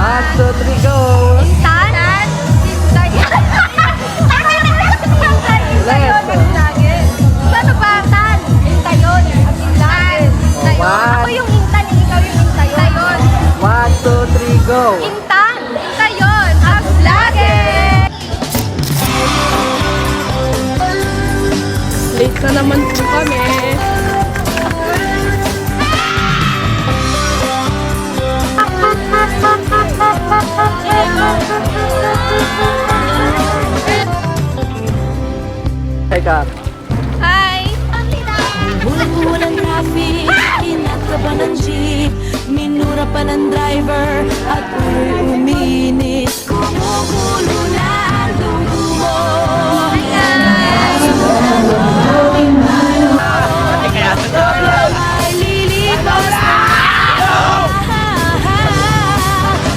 1, 2, 3, go! Intan? Intan yan. Left. Paano ba? Intan. Intayon. Intan. Ako yung Intan, ikaw yung Intayon. 1, 2, 3, go! Intan. Intayon. Ang vlogger. Late na naman po kami. Teka. Hi. Walang traffic, kinakaba ng jeep, minura pa ng driver at umiinit. Kumukulo na ang dugo mo. Ay lilipas na.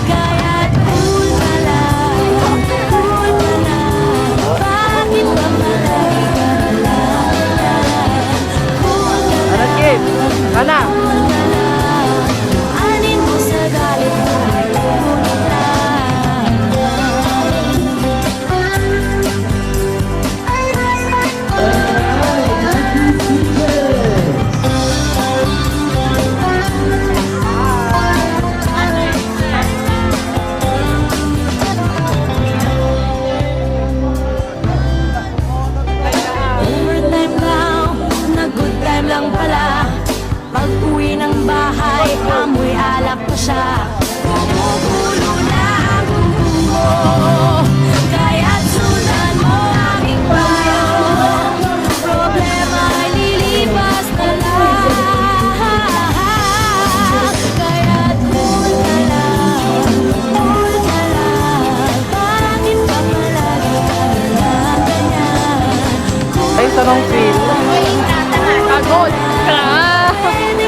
Kaya't cool ka lang, cool ka lang. Bakit ba malagi ka lang? Cool ka lang. Ano, Kim? Ana? Alin mo sa galit mo ay kukunin lang. Overtime lang, na good time lang pala. Pag uwi ng bahay, amoy alak pa siya. Kumukulo na ang dugo mo. Kaya't sundan mo aking payo. Problema ay lilipas na lang. Kaya't cool ka lang, cool ka lang. Bakit ba palagi ka lang ganyan? Ay, tanong feel. Pagod ka! Pwede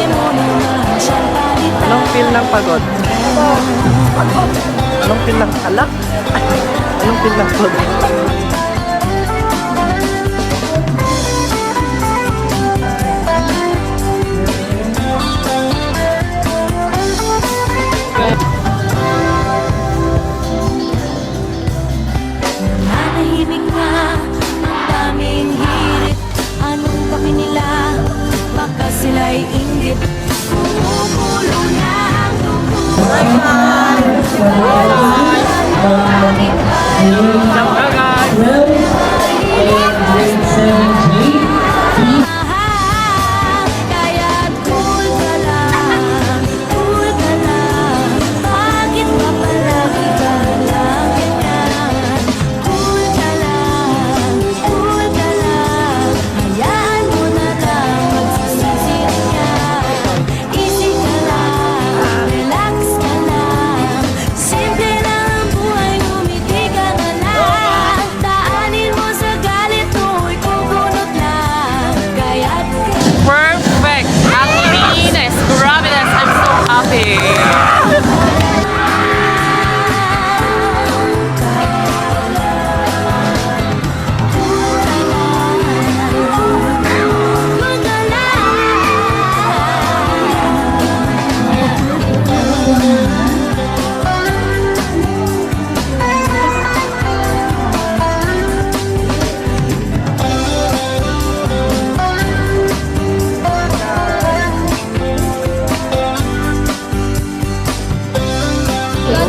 mo naman siyang palitan. Anong feel ng pagod? Anong feel ng alak? Anong feel ng pagod? Nanahimik na ang daming hirit. Anong paki nila? Baka sila'y inggit. Kumukulo na ang dugo. Kaya't cool ka lang, cool ka lang. Bakit ba palagi ka lang ganyan? Cool ka lang, cool ka lang. Hayaan mo na lang magsisisi yan. Easy ka lang, relax ka lang. Simple lang ang buhay, ngumiti ka na lang. Daanin mo sa galit mo'y kukunot lang. Kaya't Perfect! Ang linis! Grabe na! I'm so happy!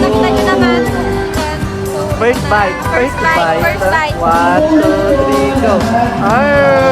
Nakita nyo naman. First bite. First bite, bite. first bite. 1, 2, 3, go! Arr!